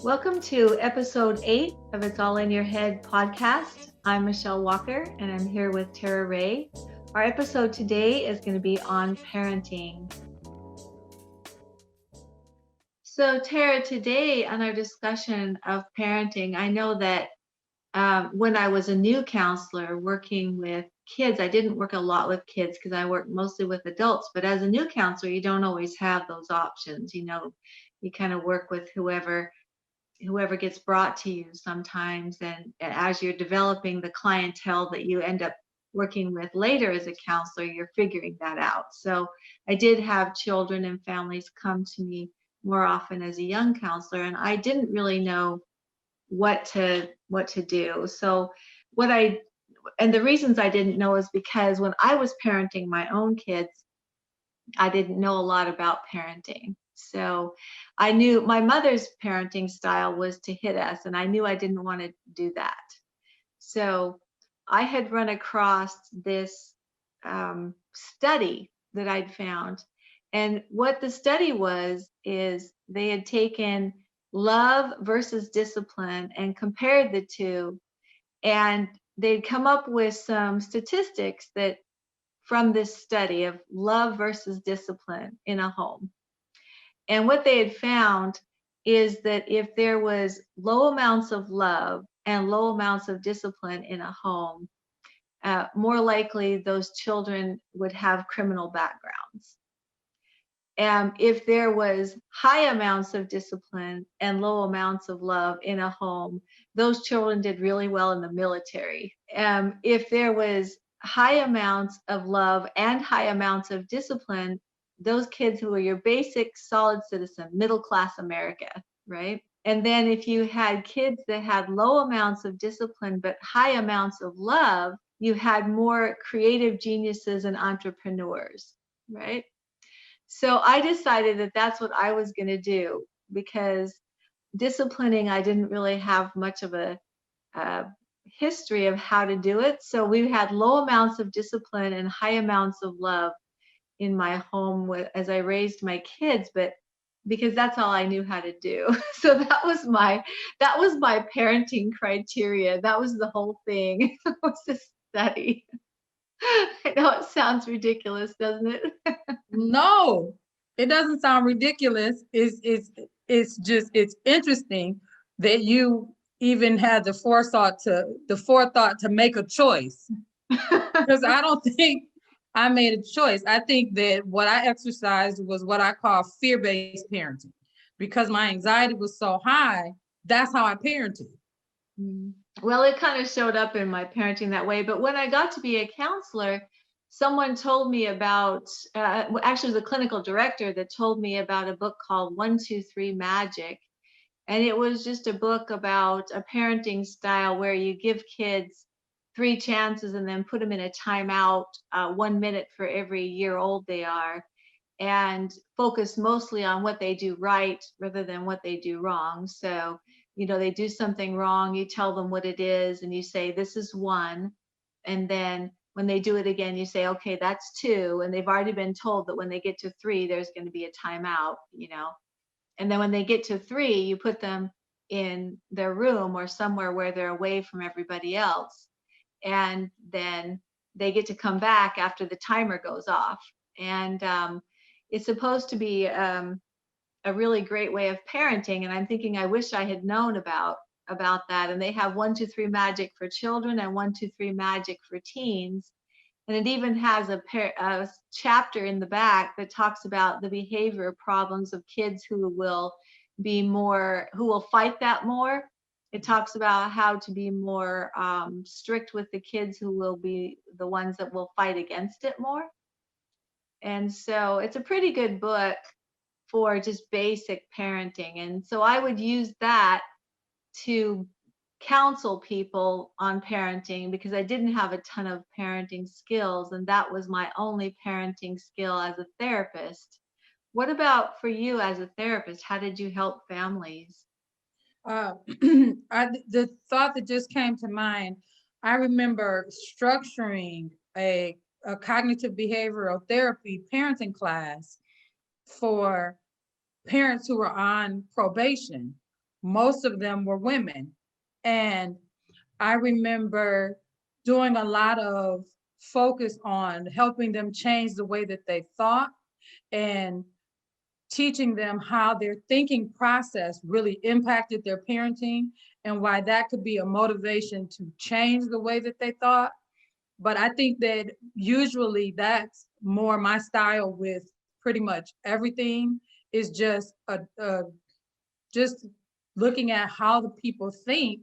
Welcome to episode 8 of It's All in Your Head podcast. I'm Michelle Walker and I'm here with Tarra Ray. Our episode today is going to be on parenting. So, Tarra, today on our discussion of parenting, I know that when I was a new counselor working with kids, I didn't work a lot with kids because I worked mostly with adults. But as a new counselor, you don't always have those options. You kind of work with whoever gets brought to you sometimes, and as you're developing the clientele that you end up working with later as a counselor, you're figuring that out. So I did have children and families come to me more often as a young counselor, and I didn't really know what to do. So what I and the reasons I didn't know is because when I was parenting my own kids, I didn't know a lot about parenting. So I knew my mother's parenting style was to hit us, and I knew I didn't want to do that. So I had run across this study that I'd found. And what the study was is they had taken love versus discipline and compared the two. And they'd come up with some statistics that from this study of love versus discipline in a home. And what they had found is that if there was low amounts of love and low amounts of discipline in a home, more likely those children would have criminal backgrounds. And if there was high amounts of discipline and low amounts of love in a home, those children did really well in the military. If there was high amounts of love and high amounts of discipline, those kids who were your basic solid citizen, middle class America, right? And then if you had kids that had low amounts of discipline but high amounts of love, you had more creative geniuses and entrepreneurs, right? So I decided that that's what I was going to do, because disciplining, I didn't really have much of a history of how to do it. So we had low amounts of discipline and high amounts of love in my home as I raised my kids, but because that's all I knew how to do. So that was my parenting criteria. That was the whole thing. Was to study. I know it sounds ridiculous, doesn't it? No, it doesn't sound ridiculous. It's interesting that you even had the forethought to make a choice. Because I don't think I made a choice. I think that what I exercised was what I call fear-based parenting. Because my anxiety was so high, that's how I parented. Well, it kind of showed up in my parenting that way. But when I got to be a counselor, someone told me about, actually, it was a clinical director that told me about a book called 1-2-3 Magic. And it was just a book about a parenting style where you give kids 3 chances and then put them in a timeout, 1 minute for every year old they are, and focus mostly on what they do right rather than what they do wrong. So, they do something wrong, you tell them what it is, and you say, this is 1. And then when they do it again, you say, okay, that's 2. And they've already been told that when they get to 3, there's going to be a timeout. And then when they get to 3, you put them in their room or somewhere where they're away from everybody else. And then they get to come back after the timer goes off. And it's supposed to be a really great way of parenting. And I'm thinking, I wish I had known about that. And they have 1-2-3 Magic for children and 1-2-3 Magic for teens. And it even has a chapter in the back that talks about the behavior problems of kids who will fight that more. It talks about how to be more strict with the kids who will be the ones that will fight against it more. And so it's a pretty good book for just basic parenting. And so I would use that to counsel people on parenting, because I didn't have a ton of parenting skills, and that was my only parenting skill as a therapist. What about for you as a therapist? How did you help families? The thought that just came to mind, I remember structuring a cognitive behavioral therapy parenting class for parents who were on probation most of them were women. And I remember doing a lot of focus on helping them change the way that they thought and teaching them how their thinking process really impacted their parenting and why that could be a motivation to change the way that they thought. But I think that usually that's more my style with pretty much everything is just looking at how the people think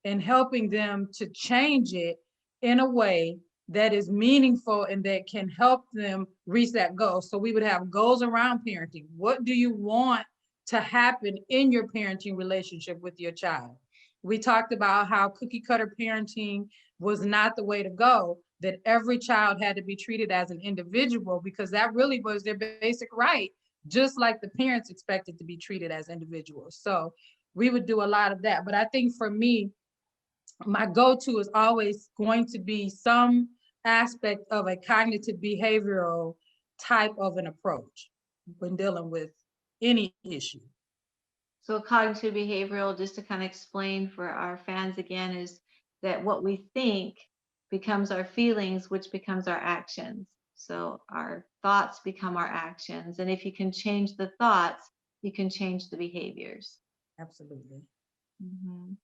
and helping them to change it in a way that is meaningful and that can help them reach that goal. So we would have goals around parenting. What do you want to happen in your parenting relationship with your child? We talked about how cookie cutter parenting was not the way to go, that every child had to be treated as an individual because that really was their basic right, just like the parents expected to be treated as individuals. So we would do a lot of that. But I think for me, my go-to is always going to be some aspect of a cognitive behavioral type of an approach when dealing with any issue. So cognitive behavioral, just to kind of explain for our fans again, is that what we think becomes our feelings, which becomes our actions. So our thoughts become our actions. And if you can change the thoughts, you can change the behaviors. Absolutely. Mhm.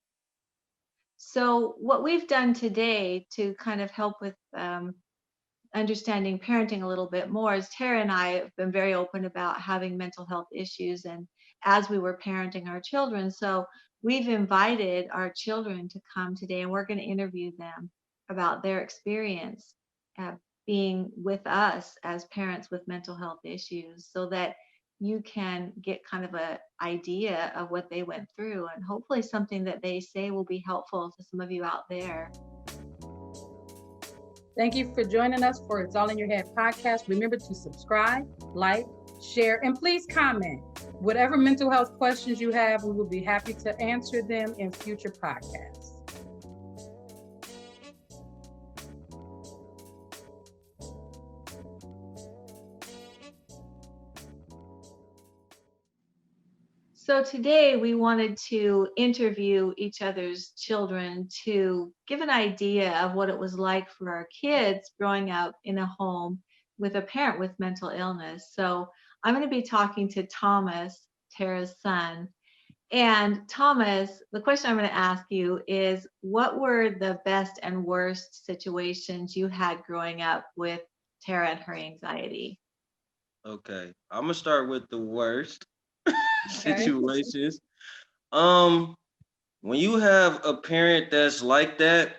So what we've done today to kind of help with understanding parenting a little bit more is Tara and I have been very open about having mental health issues and as we were parenting our children. So we've invited our children to come today and we're going to interview them about their experience uh, being with us as parents with mental health issues so that you can get kind of a idea of what they went through and hopefully something that they say will be helpful to some of you out there. Thank you for joining us for It's All in Your Head podcast. Remember to subscribe, like, share, and please comment. Whatever mental health questions you have, we will be happy to answer them in future podcasts. So today we wanted to interview each other's children to give an idea of what it was like for our kids growing up in a home with a parent with mental illness. So I'm going to be talking to Thomas, Tara's son. And Thomas, the question I'm going to ask you is what were the best and worst situations you had growing up with Tara and her anxiety? Okay, I'm gonna start with the worst Okay. situations. Um, when you have a parent that's like that,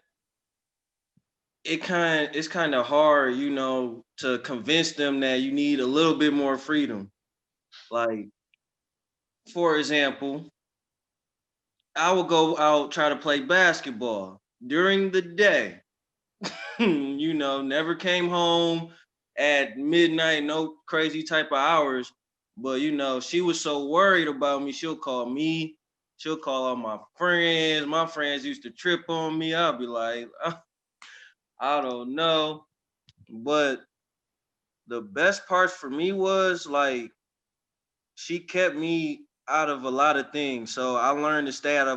it's kind of hard, to convince them that you need a little bit more freedom. Like, for example, I will go out try to play basketball during the day. Never came home at midnight, no crazy type of hours. But she was so worried about me, she'll call me, she'll call all my friends. My friends used to trip on me. I'll be like, I don't know. But the best part for me was like she kept me out of a lot of things. So I learned to stay out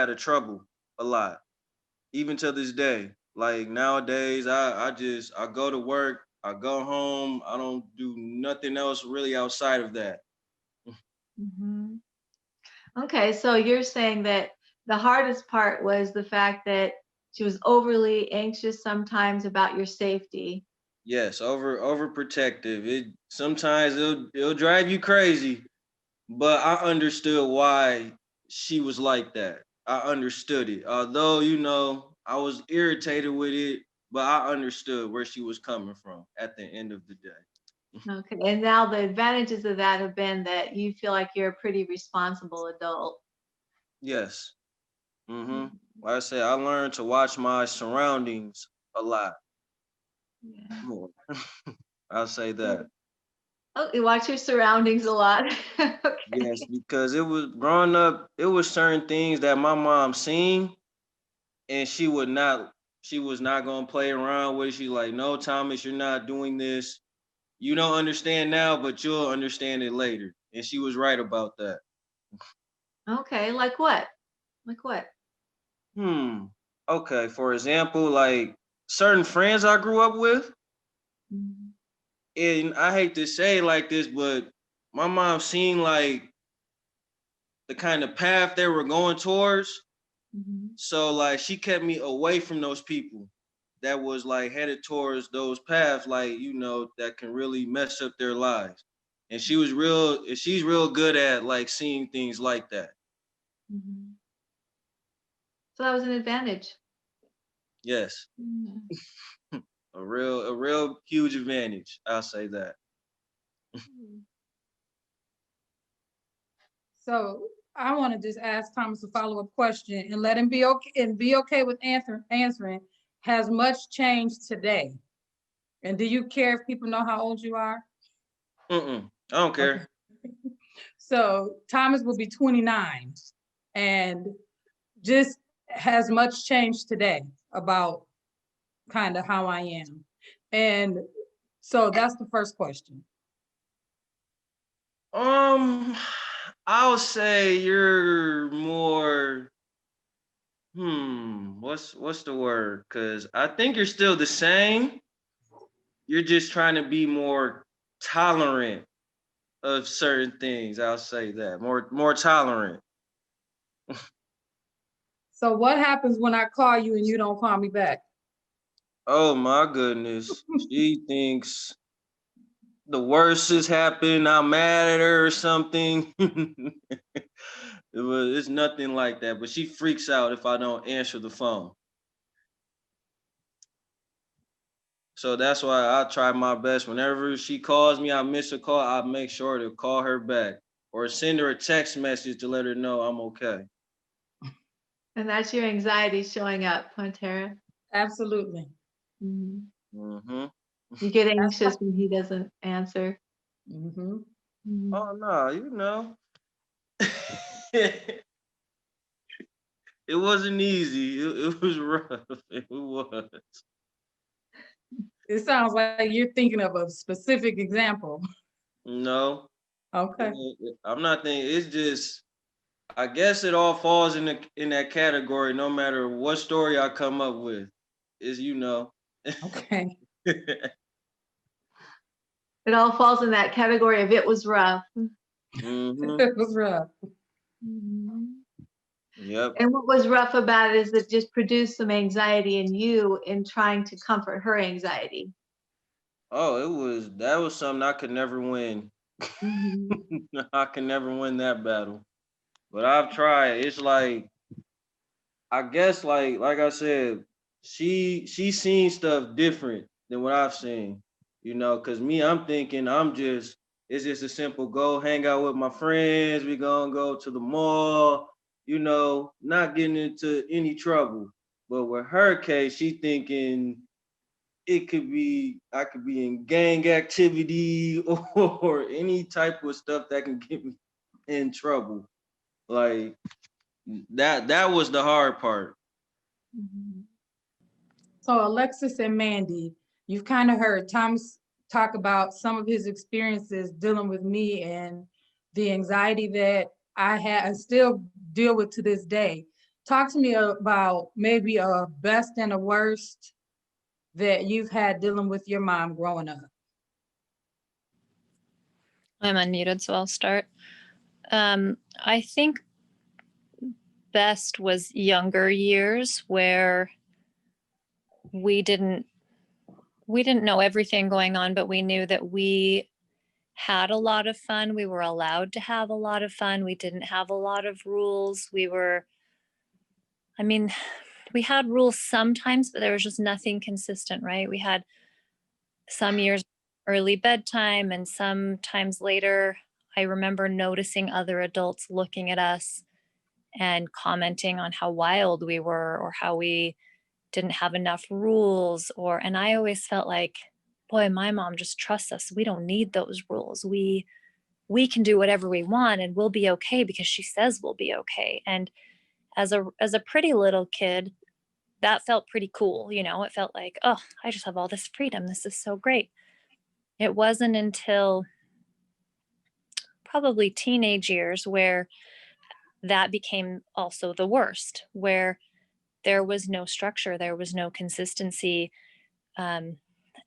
of trouble a lot, even to this day. Like nowadays, I go to work, I go home, I don't do nothing else really outside of that. Mhm. Okay, so you're saying that the hardest part was the fact that she was overly anxious sometimes about your safety. Yes, overprotective. It sometimes it'll drive you crazy, but I understood why she was like that. I understood it. Although, I was irritated with it, but I understood where she was coming from at the end of the day. Okay, and now the advantages of that have been that you feel like you're a pretty responsible adult. Yes. Like I said, I learned to watch my surroundings a lot Yeah. more. I'll say that. Oh, you watch your surroundings a lot. Yes, Okay. because it was growing up, it was certain things that my mom seen and she was not gonna play around with it. She like, no, Thomas, you're not doing this. You don't understand now, but you'll understand it later. And she was right about that. Okay, like what? Like what? Okay, for example, like certain friends I grew up with, Mhm. and I hate to say it like this, but my mom seen like the kind of path they were going towards. Mhm. So like she kept me away from those people that was like headed towards those paths, like, you know, that can really mess up their lives. And she's real good at like seeing things like that. Mhm. So that was an advantage. Yes. Mhm. A real huge advantage. I'll say that. So I want to just ask Thomas a follow-up question and let him be okay and be okay with answering. Has much changed today? And do you care if people know how old you are? I don't Okay. care. So Thomas will be 29 and just has much changed today about kind of how I am. And so that's the first question. Um, I'll say you're more what's the word? Cause I think you're still the same. You're just trying to be more tolerant of certain things. I'll say that. More tolerant. So what happens when I call you and you don't call me back? Oh my goodness. She thinks the worst has happened. I'm mad at her or something. It's nothing like that, but she freaks out if I don't answer the phone. So that's why I try my best. Whenever she calls me, I miss a call, I make sure to call her back or send her a text message to let her know I'm okay. And that's your anxiety showing up, huh, Tara? Absolutely. Mhm. Mm-hmm. You get That's anxious when he doesn't answer. mm-hmm. Mhm. Oh no, you know. It wasn't easy. It was rough. It was. It sounds like you're thinking of a specific example. No, Okay. I'm not thinking. It's just. I guess it all falls in that category. No matter what story I come up with, is you know. Okay. It all falls in that category of it was rough. Mm-hmm. It was rough. Mhm. Yep. And what was rough about it is it just produced some anxiety in you in trying to comfort her anxiety. Oh, that was something I could never win. Mhm. I can never win that battle. But I've tried. It's like I guess like I said, she's seen stuff different than what I've seen. You know, cause me, I'm thinking it's just a simple go hang out with my friends. We gonna go to the mall, you know, not getting into any trouble. But with her case, she thinking it could be I could be in gang activity or any type of stuff that can get me in trouble. Like that was the hard part. Mhm. So Alexis and Mandy, you've kind of heard Thomas talk about some of his experiences dealing with me and the anxiety that I still deal with to this day. Talk to me about maybe a best and a worst that you've had dealing with your mom growing up. I'm unmuted, so I'll start. I think best was younger years where we didn't know everything going on, but we knew that we had a lot of fun. We were allowed to have a lot of fun. We didn't have a lot of rules. I mean, we had rules sometimes, but there was just nothing consistent, right? We had some years early bedtime and sometimes later. I remember noticing other adults looking at us and commenting on how wild we were or how we didn't have enough rules and I always felt like, boy, my mom just trusts us. We don't need those rules. We can do whatever we want and we'll be okay because she says we'll be okay. And as a pretty little kid, that felt pretty cool. It felt like, oh, I just have all this freedom. This is so great. It wasn't until probably teenage years where that became also the worst, where there was no structure, there was no consistency. Um,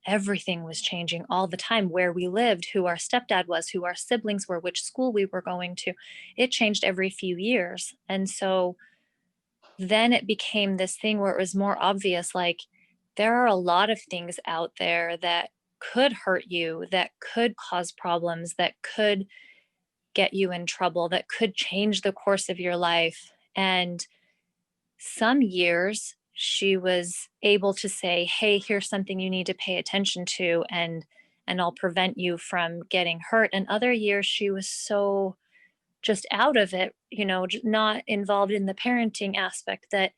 Everything was changing all the time, where we lived, who our stepdad was, who our siblings were, which school we were going to. It changed every few years. And so then it became this thing where it was more obvious, like, there are a lot of things out there that could hurt you, that could cause problems, that could get you in trouble, that could change the course of your life. And some years she was able to say, hey, here's something you need to pay attention to, and I'll prevent you from getting hurt. And other years she was so just out of it, not involved in the parenting aspect, that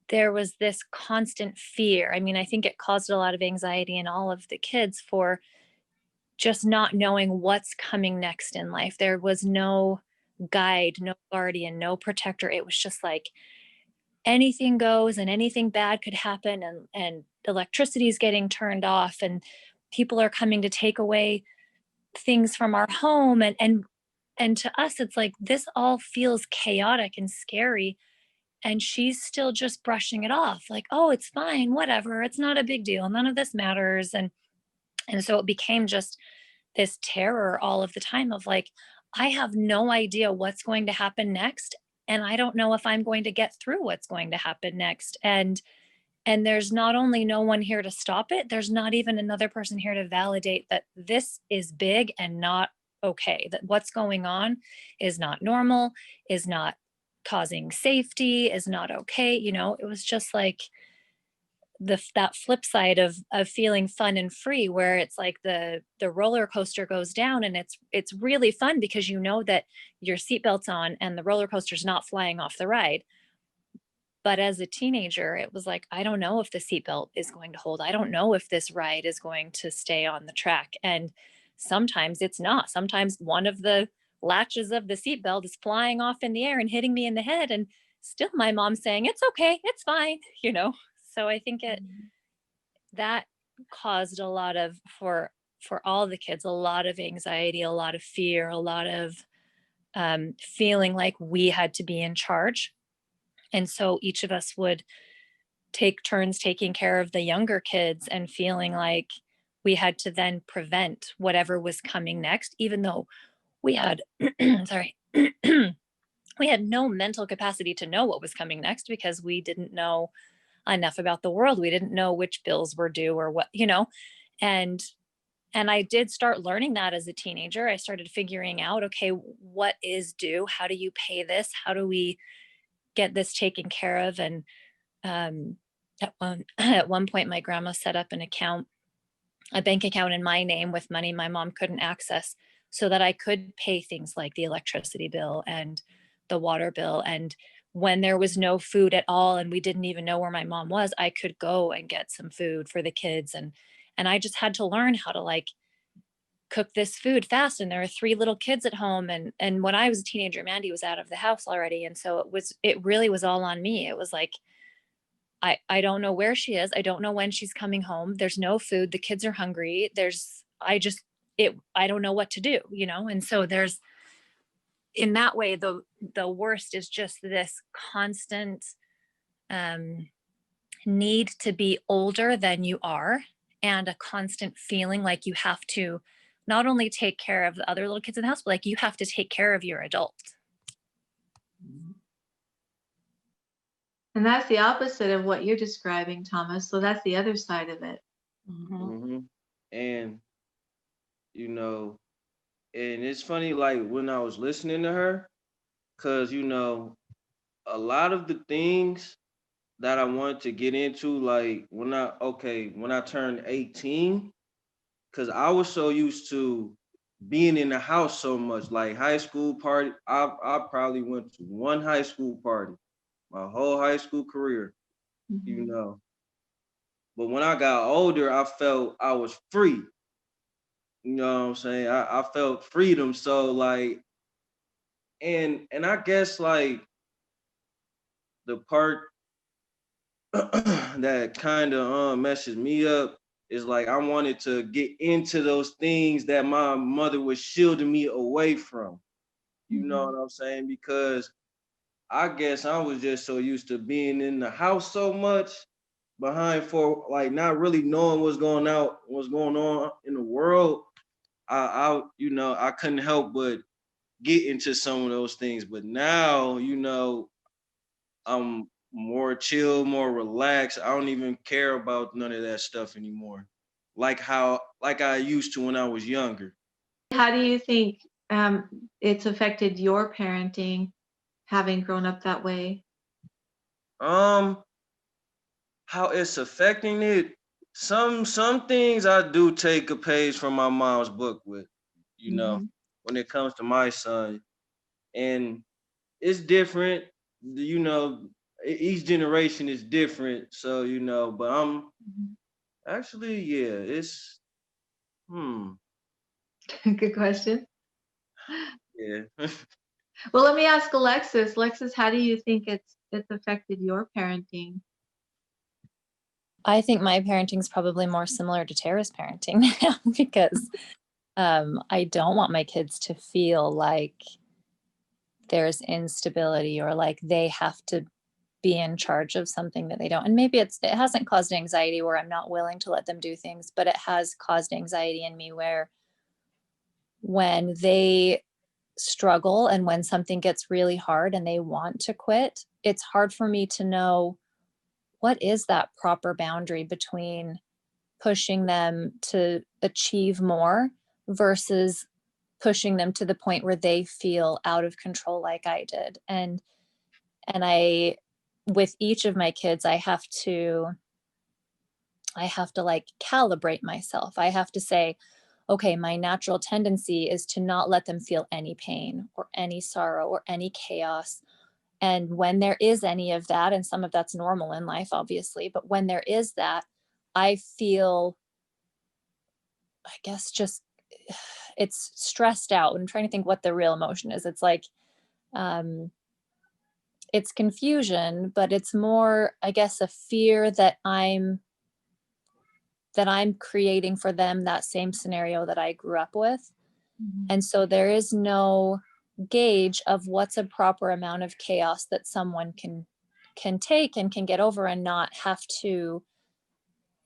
there was this constant fear. I mean, I think it caused a lot of anxiety in all of the kids for just not knowing what's coming next in life. There was no guide, no guardian, no protector. It was just like anything goes and anything bad could happen, and electricity is getting turned off, and people are coming to take away things from our home, and to us it's like this all feels chaotic and scary, and she's still just brushing it off like, oh, it's fine, whatever, it's not a big deal, none of this matters. And so it became just this terror all of the time of like, I have no idea what's going to happen next, and I don't know if I'm going to get through what's going to happen next. And there's not only no one here to stop it, there's not even another person here to validate that this is big and not okay, that what's going on is not normal, is not causing safety, is not okay. It was just like that flip side of feeling fun and free, where it's like the roller coaster goes down, and it's really fun because you know that your seatbelt's on and the roller coaster's not flying off the ride. But as a teenager, it was like, I don't know if the seatbelt is going to hold. I don't know if this ride is going to stay on the track. And sometimes it's not. Sometimes one of the latches of the seatbelt is flying off in the air and hitting me in the head. And still my mom's saying, it's okay, it's fine. So I think that caused a lot of, for all the kids, a lot of anxiety, a lot of fear, a lot of feeling like we had to be in charge. And so each of us would take turns taking care of the younger kids and feeling like we had to then prevent whatever was coming next, even though we had, sorry, we had no mental capacity to know what was coming next because we didn't know enough about the world. We didn't know which bills were due or what. And I did start learning that as a teenager. I started figuring out, okay, what is due? How do you pay this? How do we get this taken care of? And at one point, my grandma set up a bank account in my name with money my mom couldn't access, so that I could pay things like the electricity bill and the water bill. And when there was no food at all and we didn't even know where my mom was, I could go and get some food for the kids. And I just had to learn how to like cook this food fast. And there were 3 little kids at home. And when I was a teenager, Mandy was out of the house already. And so it really was all on me. It was like, I don't know where she is. I don't know when she's coming home. There's no food. The kids are hungry. I don't know what to do, And so there's, in that way, the worst is just this constant need to be older than you are, and a constant feeling like you have to not only take care of the other little kids in the house, but like you have to take care of your adult. And that's the opposite of what you're describing, Thomas. So that's the other side of it. Mm-hmm. And and it's funny, like when I was listening to her, because a lot of the things that I wanted to get into, like when I turned 18, because I was so used to being in the house so much, like high school party. I probably went to one high school party my whole high school career, But when I got older, I felt I was free. You know what I'm saying? I felt freedom. So like, and I guess like the part that kind of messes me up is like I wanted to get into those things that my mother was shielding me away from. You know what I'm saying? Because I guess I was just so used to being in the house so much behind for like not really knowing what's going on in the world. I couldn't help but get into some of those things. But now, I'm more chill, more relaxed. I don't even care about none of that stuff anymore. Like I used to when I was younger. How do you think it's affected your parenting, having grown up that way? Um, how it's affecting it. Some things I do take a page from my mom's book with, Mhm. when it comes to my son. And it's different, each generation is different. So, but I'm Mhm. actually, yeah, it's Good question. yeah. Well, let me ask Alexis. Alexis, how do you think it's affected your parenting? I think my parenting is probably more similar to Tara's parenting now because I don't want my kids to feel like there's instability or like they have to be in charge of something that they don't. And maybe it hasn't caused anxiety where I'm not willing to let them do things, but it has caused anxiety in me where when they struggle and when something gets really hard and they want to quit, it's hard for me to know what is that proper boundary between pushing them to achieve more versus pushing them to the point where they feel out of control like I did. And I with each of my kids I have to like calibrate myself. I have to say, okay, my natural tendency is to not let them feel any pain or any sorrow or any chaos. And when there is any of that, and some of that's normal in life, obviously, but when there is that, I feel, I guess, just it's stressed out. I'm trying to think what the real emotion is. It's like, it's confusion, but it's more, I guess, a fear that I'm creating for them that same scenario that I grew up with. Mhm. And so there is no gauge of what's a proper amount of chaos that someone can take and can get over and not have to,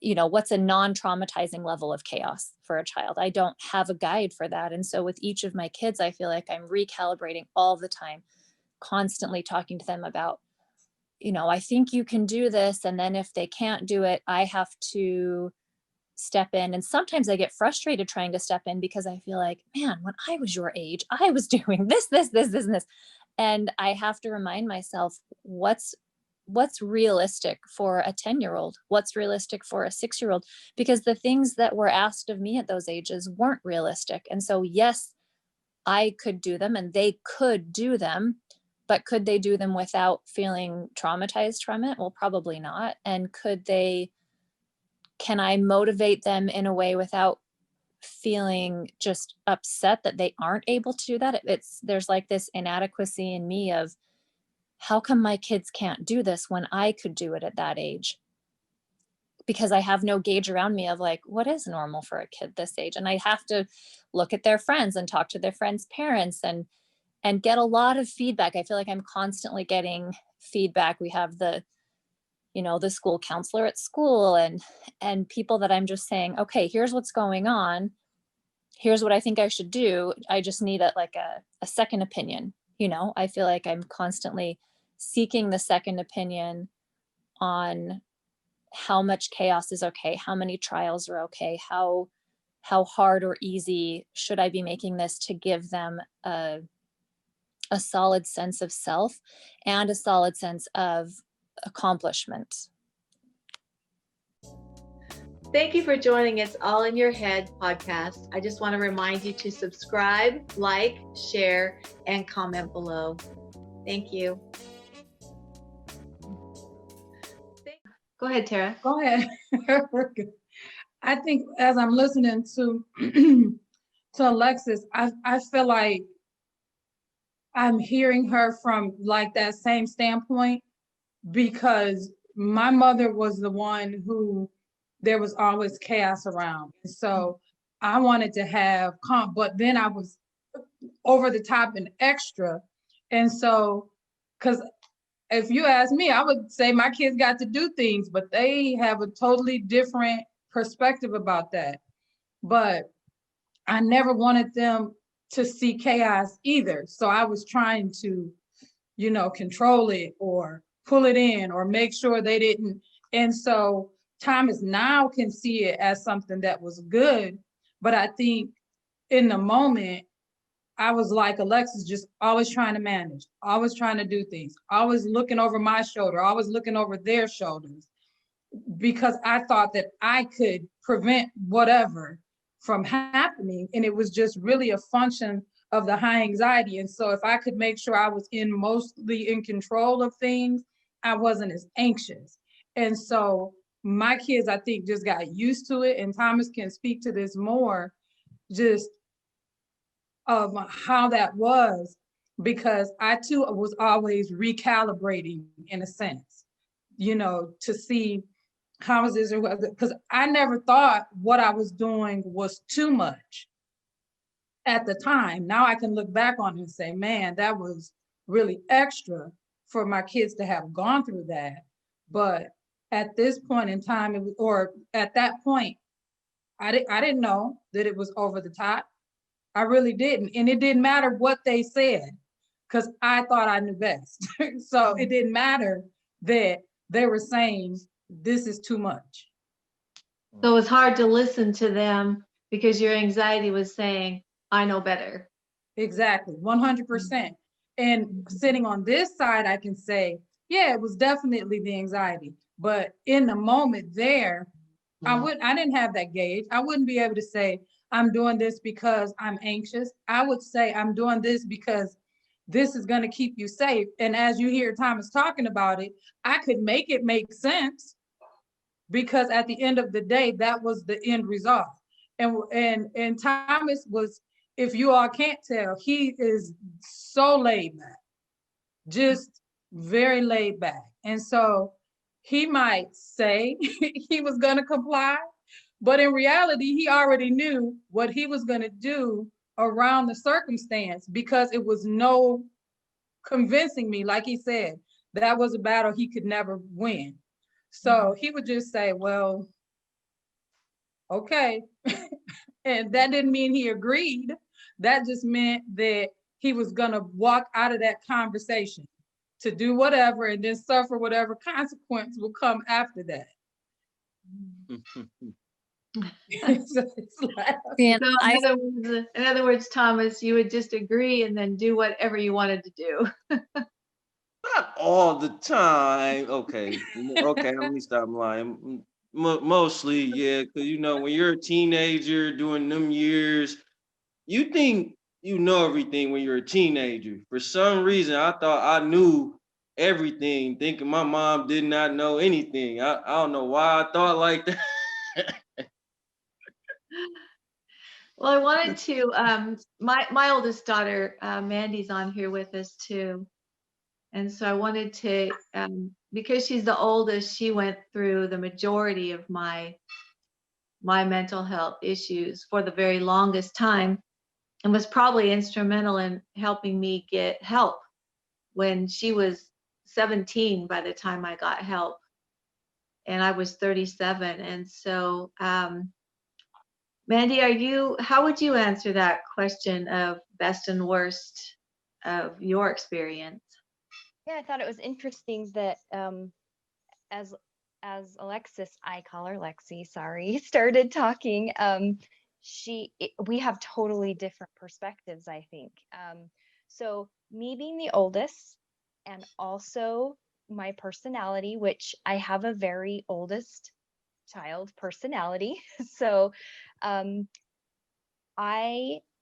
what's a non-traumatizing level of chaos for a child. I don't have a guide for that. And so with each of my kids, I feel like I'm recalibrating all the time, constantly talking to them about, I think you can do this. And then if they can't do it, I have to step in. And sometimes I get frustrated trying to step in because I feel like, man, when I was your age, I was doing this, and this. And I have to remind myself what's realistic for a 10-year-old, what's realistic for a 6-year-old, because the things that were asked of me at those ages weren't realistic. And so, yes, I could do them and they could do them, but could they do them without feeling traumatized from it? Well, probably not. And can I motivate them in a way without feeling just upset that they aren't able to do that? There's like this inadequacy in me of how come my kids can't do this when I could do it at that age? Because I have no gauge around me of like, what is normal for a kid this age? And I have to look at their friends and talk to their friends' parents and get a lot of feedback. I feel like I'm constantly getting feedback. We have the school counselor at school and people that I'm just saying, okay, here's what's going on. Here's what I think I should do. I just need a second opinion. I feel like I'm constantly seeking the second opinion on how much chaos is okay, how many trials are okay, how hard or easy should I be making this to give them a solid sense of self and a solid sense of accomplishment. Thank you for joining It's All in Your Head podcast. I just want to remind you to subscribe, like, share, and comment below. Thank you. Go ahead, Tarra. Go ahead. I think as I'm listening to to Alexis, I feel like I'm hearing her from like that same standpoint, because my mother was the one who there was always chaos around. And so I wanted to have calm, but then I was over the top and extra. And so because if you ask me, I would say my kids got to do things, but they have a totally different perspective about that. But I never wanted them to see chaos either. So I was trying to, control it or pull it in or make sure they didn't. And so Thomas now can see it as something that was good. But I think in the moment, I was like Alexis, just always trying to manage, always trying to do things, always looking over my shoulder, always looking over their shoulders, because I thought that I could prevent whatever from happening. And it was just really a function of the high anxiety. And so if I could make sure I was mostly in control of things, I wasn't as anxious. And so my kids, I think, just got used to it. And Thomas can speak to this more, just of how that was, because I too was always recalibrating in a sense, to see how is this, because I never thought what I was doing was too much at the time. Now I can look back on it and say, man, that was really extra for my kids to have gone through that. But at this point in time, or at that point, I didn't know that it was over the top. I really didn't. And it didn't matter what they said, because I thought I knew best. So it didn't matter that they were saying, this is too much. So it was hard to listen to them because your anxiety was saying, I know better. Exactly, 100%. And sitting on this side, I can say, yeah, it was definitely the anxiety. But in the moment there, I didn't have that gauge. I wouldn't be able to say, I'm doing this because I'm anxious. I would say I'm doing this because this is going to keep you safe. And as you hear Thomas talking about it, I could make it make sense, because at the end of the day, that was the end result. And Thomas was, if you all can't tell, he is so laid back, just very laid back. And so he might say he was going to comply, but in reality, he already knew what he was going to do around the circumstance, because it was no convincing me. Like he said, that was a battle he could never win. So he would just say, well, okay. And that didn't mean he agreed. That just meant that he was going to walk out of that conversation to do whatever and then suffer whatever consequence will come after that. So it's like, Yeah, So in other words, Thomas, you would just agree and then do whatever you wanted to do. Not all the time. Okay, let me stop lying. Mostly, yeah, because when you're a teenager during them years, you think you know everything when you're a teenager. For some reason, I thought I knew everything, thinking my mom did not know anything. I don't know why I thought like that. Well, I wanted to, my oldest daughter, Mandy's on here with us too. And so I wanted to, because she's the oldest, she went through the majority of my mental health issues for the very longest time, and was probably instrumental in helping me get help when she was 17 by the time I got help, and I was 37. And so, Mandy, how would you answer that question of best and worst of your experience? Yeah, I thought it was interesting that as Alexis, I call her Lexi, sorry, started talking, we have totally different perspectives, I think. So me being the oldest, and also my personality, which I have a very oldest child personality. So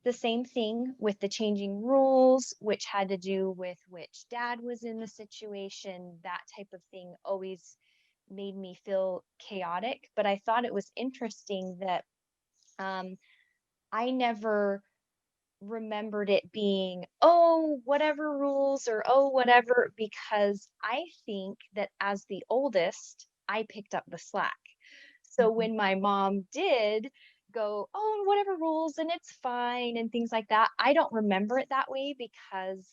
the same thing with the changing rules, which had to do with which dad was in the situation, that type of thing always made me feel chaotic. But I thought it was interesting that I never remembered it being, oh, whatever rules or oh, whatever, because I think that as the oldest, I picked up the slack. So when my mom did go, oh, whatever rules and it's fine and things like that, I don't remember it that way, because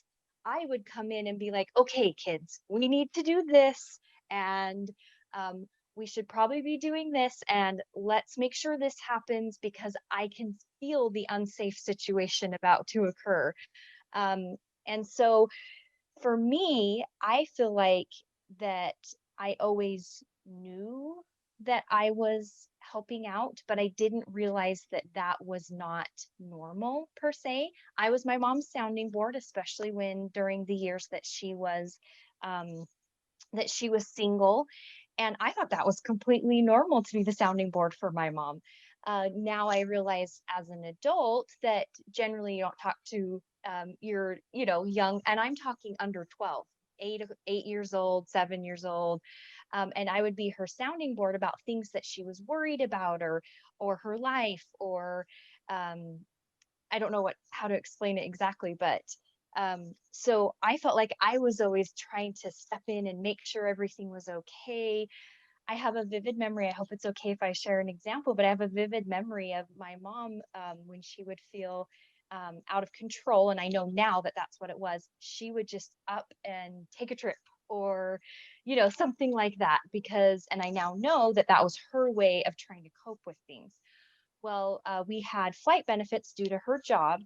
I would come in and be like, okay, kids, we need to do this. And um, we should probably be doing this. And let's make sure this happens because I can feel the unsafe situation about to occur. Um, and so for me, I feel like that I always knew that I was helping out, but I didn't realize that that was not normal per se. I was my mom's sounding board, especially when during the years um, that she was single. And I thought that was completely normal to be the sounding board for my mom. Now I realize as an adult that generally you don't talk to your, young, and I'm talking under 12, 8 years old, 7 years old. And I would be her sounding board about things that she was worried about or her life or um, I don't know how to explain it exactly, but so I felt like I was always trying to step in and make sure everything was okay. I have a vivid memory. I hope it's okay if I share an example, but I have a vivid memory of my mom when she would feel out of control. And I know now that that's what it was. She would just up and take a trip or, something like that and I now know that that was her way of trying to cope with things. Well, we had flight benefits due to her job.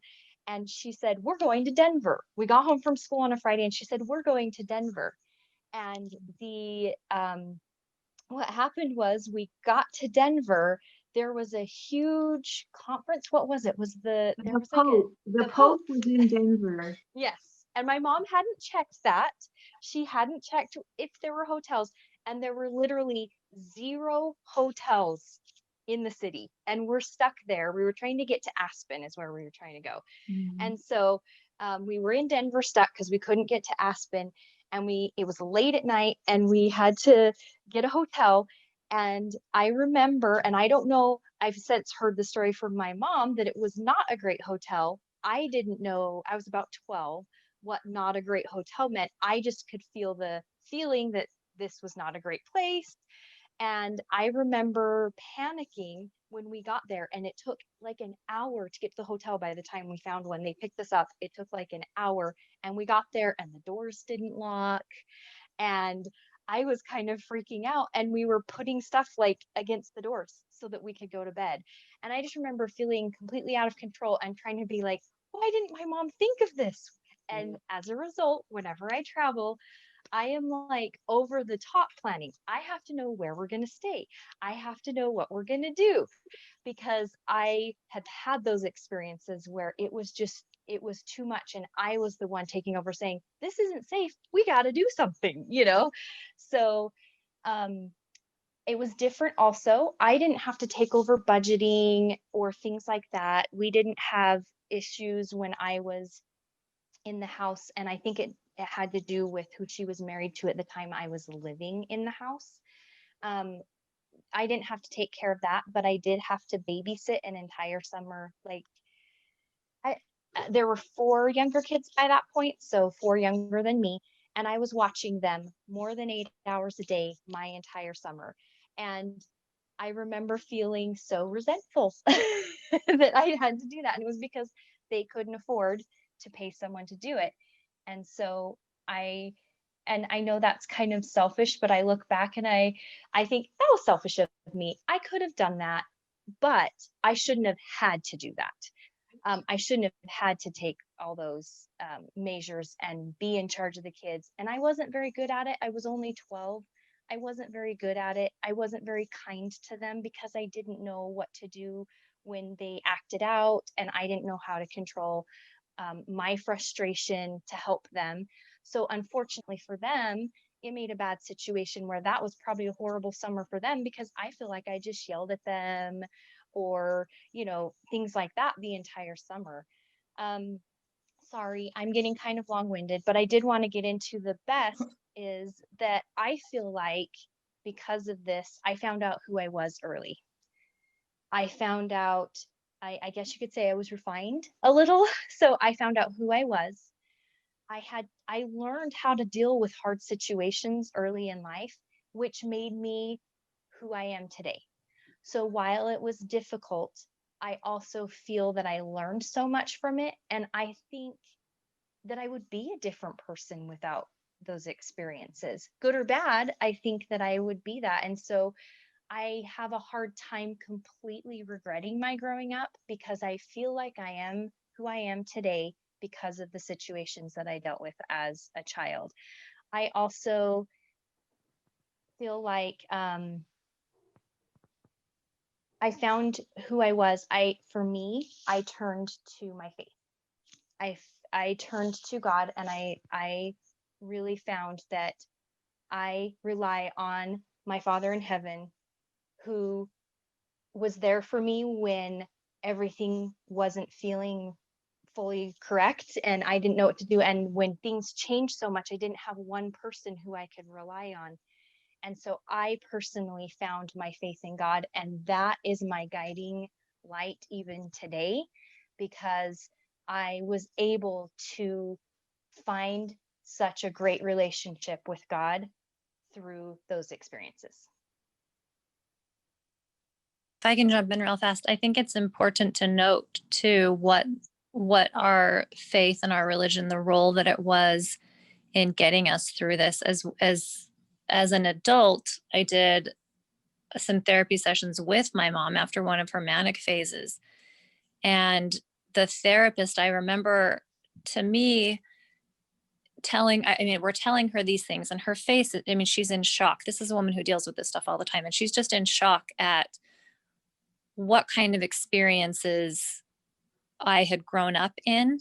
And she said, we're going to Denver. We got home from school on a Friday and she said, we're going to Denver. And what happened was we got to Denver. There was a huge conference. What was it? There was like The the Pope Pope. was in Denver. Yes. And my mom hadn't checked that. She hadn't checked if there were hotels, and there were literally 0 hotels in the city. And we're stuck there. We were trying to get to Aspen, is where we were trying to go. Mhm. And so we were in Denver stuck because we couldn't get to Aspen. And it was late at night and we had to get a hotel. And I remember, and I don't know, I've since heard the story from my mom that it was not a great hotel. I didn't know, I was about 12, what not a great hotel meant. I just could feel the feeling that this was not a great place. And I remember panicking when we got there, and it took like an hour to get to the hotel by the time we found one. They picked us up. It took like an hour, and we got there, and the doors didn't lock. And I was kind of freaking out, and we were putting stuff like against the doors so that we could go to bed. And I just remember feeling completely out of control and trying to be like, why didn't my mom think of this? And as a result, whenever I travel, I am like over the top planning. I have to know where we're going to stay. I have to know what we're going to do because I had had those experiences where it was too much. And I was the one taking over saying, this isn't safe. We got to do something. So, um, it was different also. I didn't have to take over budgeting or things like that. We didn't have issues when I was in the house, and I think it had to do with who she was married to at the time I was living in the house. Um, I didn't have to take care of that, but I did have to babysit an entire summer. Like I, there were 4 younger kids by that point, so 4 younger than me, and I was watching them more than 8 hours a day my entire summer. And I remember feeling so resentful that I had to do that, and it was because they couldn't afford to pay someone to do it. And so I and I know that's kind of selfish, but I look back and I think that was selfish of me. I could have done that, but I shouldn't have had to do that. I shouldn't have had to take all those measures and be in charge of the kids. And I wasn't very good at it. I was only 12. I wasn't very good at it. I wasn't very kind to them because I didn't know what to do when they acted out, and I didn't know how to control my frustration to help them. So, unfortunately for them, it made a bad situation where that was probably a horrible summer for them because I feel like I just yelled at them or, things like that the entire summer. Um, Sorry, I'm getting kind of long-winded, but I did want to get into the best is that I feel like because of this, I found out who I was early. I found out, I guess you could say I was refined a little. So I found out who I was. I learned how to deal with hard situations early in life, which made me who I am today. So while it was difficult, I also feel that I learned so much from it. And I think that I would be a different person without those experiences. Good or bad, I think that I would be that. And so I have a hard time completely regretting my growing up, because I feel like I am who I am today because of the situations that I dealt with as a child. I also feel like I found who I was. For me, I turned to my faith. I turned to God, and I really found that I rely on my Father in heaven, who was there for me when everything wasn't feeling fully correct and I didn't know what to do. And when things changed so much, I didn't have one person who I could rely on. And so I personally found my faith in God, and that is my guiding light even today, because I was able to find such a great relationship with God through those experiences. If I can jump in real fast, I think it's important to note too what our faith and our religion, the role that it was in getting us through this. As an adult, I did some therapy sessions with my mom after one of her manic phases. And the therapist, I remember, to me, we're telling her these things, and her face, I mean, she's in shock. This is a woman who deals with this stuff all the time, and she's just in shock at what kind of experiences I had grown up in,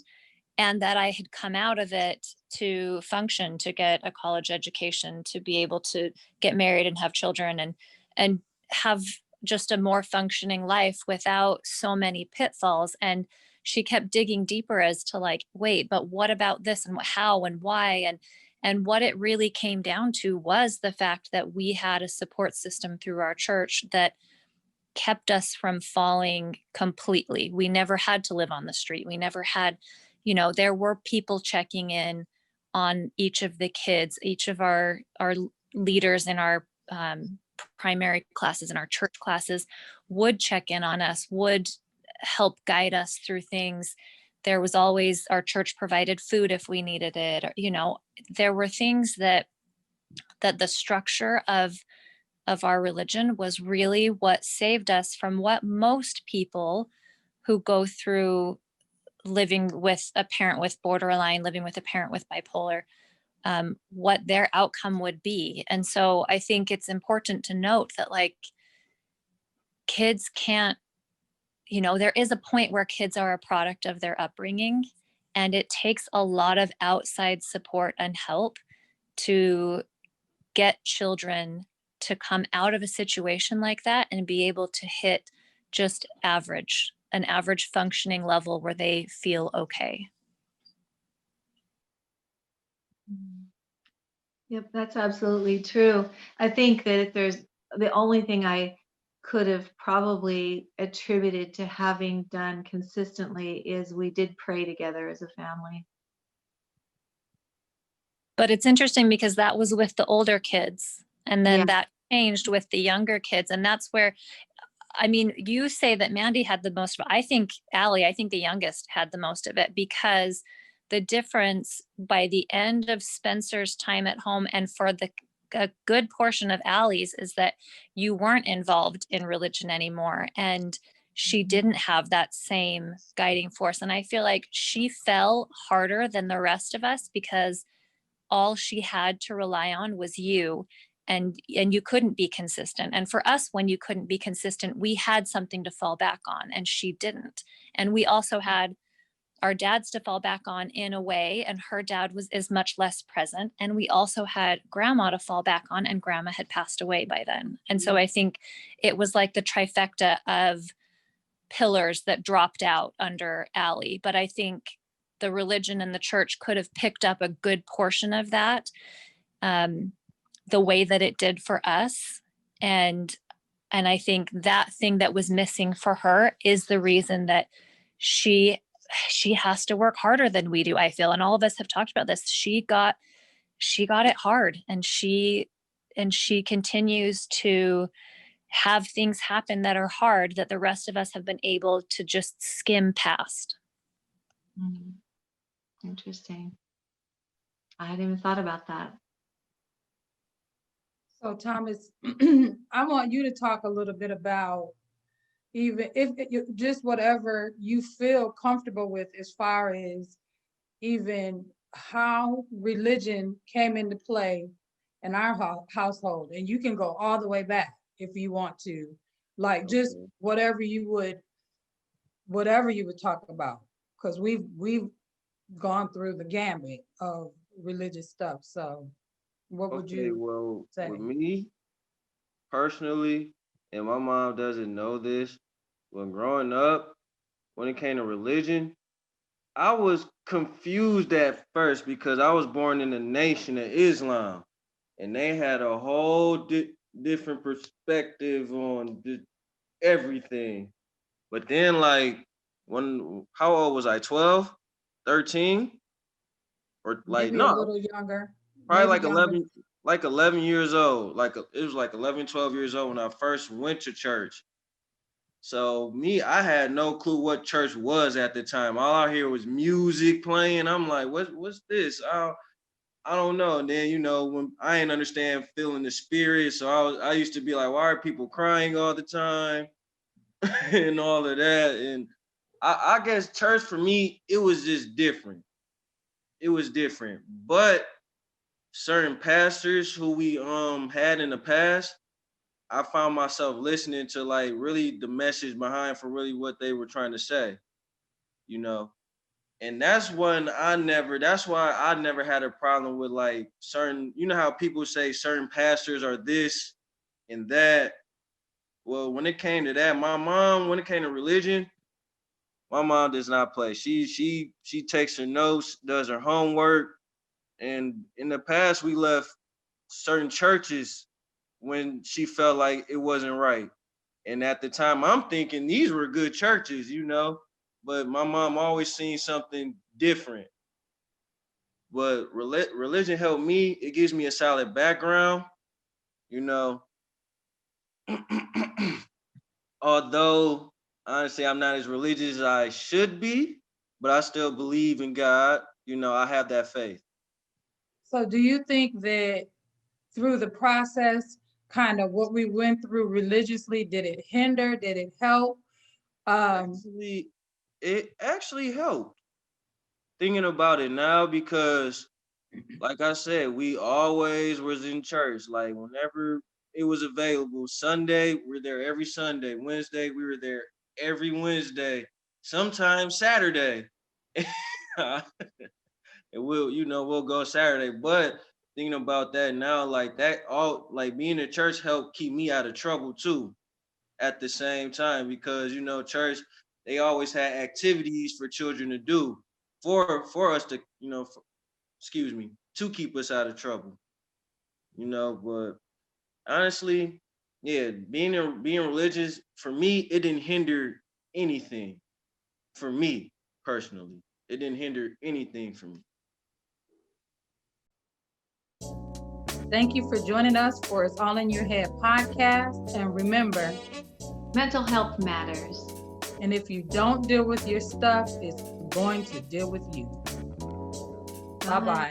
and that I had come out of it to function, to get a college education, to be able to get married and have children, and have just a more functioning life without so many pitfalls. And she kept digging deeper as to, like, wait, but what about this, and how and why? And what it really came down to was the fact that we had a support system through our church that kept us from falling completely. We never had to live on the street. We never had, there were people checking in on each of the kids, each of our leaders in our primary classes and our church classes would check in on us, would help guide us through things. There was always, our church provided food if we needed it. Or, there were things that the structure of our religion was really what saved us from what most people who go through living with a parent with borderline, living with a parent with bipolar, what their outcome would be. And so I think it's important to note that, like, kids can't, there is a point where kids are a product of their upbringing, and it takes a lot of outside support and help to get children to come out of a situation like that and be able to hit just an average functioning level where they feel okay. Yep, that's absolutely true. I think that if there's the only thing I could have probably attributed to having done consistently is we did pray together as a family. But it's interesting because that was with the older kids, and then Yeah. that changed with the younger kids. And that's where, I mean, you say that Mandy had the most, I think Allie, I think the youngest had the most of it, because the difference by the end of Spencer's time at home and for a good portion of Allie's is that you weren't involved in religion anymore. And she didn't have that same guiding force. And I feel like she fell harder than the rest of us because all she had to rely on was you, and you couldn't be consistent. And for us, when you couldn't be consistent, we had something to fall back on, and she didn't. And we also had our dads to fall back on in a way, and her dad is much less present. And we also had grandma to fall back on, and grandma had passed away by then. And so I think it was like the trifecta of pillars that dropped out under Allie. But I think the religion and the church could have picked up a good portion of that, the way that it did for us. And I think that thing that was missing for her is the reason that she has to work harder than we do, I feel. And all of us have talked about this. She got it hard, and she continues to have things happen that are hard that the rest of us have been able to just skim past. Mhm. Interesting. I hadn't even thought about that. So Thomas, I want you to talk a little bit about even if you just whatever you feel comfortable with as far as even how religion came into play in our household. And you can go all the way back if you want to, like just Okay. whatever you would talk about, because we've gone through the gambit of religious stuff. So what would Okay, you well, say? with me personally, and my mom doesn't know this, when growing up, when it came to religion, I was confused at first because I was born in the nation of Islam, and they had a whole different perspective on everything. But then, like, how old was I? 12, 13, or like, Maybe a no, little younger, probably maybe younger. like 11 years old. It was like 11, 12 years old when I first went to church. So me, I had no clue what church was at the time. All I hear was music playing. I'm like, what's this? I don't know. And then, when I didn't understand feeling the spirit, so I used to be like, why are people crying all the time? And all of that. And I guess church for me, it was just different. It was different. But certain pastors who we had in the past, I found myself listening to like really the message behind for really what they were trying to say, you know. And that's why I never had a problem with like certain, how people say certain pastors are this and that. Well, when it came to that, my mom, when it came to religion, my mom does not play. She takes her notes, does her homework, and in the past we left certain churches when she felt like it wasn't right. And at the time, I'm thinking these were good churches, but my mom always seen something different. But religion helped me. It gives me a solid background, you know. Although honestly, I'm not as religious as I should be, but I still believe in God. I have that faith. So do you think that through the process, kind of what we went through religiously, did it hinder? Did it help? Actually, it actually helped thinking about it now because, like I said, we always was in church. Like whenever it was available, Sunday we're there every Sunday. Wednesday we were there every Wednesday. Sometimes Saturday. And we'll go Saturday. But thinking about that now, like that all like being in church helped keep me out of trouble too at the same time because church, they always had activities for children to do for us to, excuse me, to keep us out of trouble. But honestly, yeah, being religious, for me, it didn't hinder anything. For me personally, it didn't hinder anything for me. Thank you for joining us for It's All in Your Head podcast. And remember, Mental health matters. and if you don't deal with your stuff, it's going to deal with you. Bye-bye.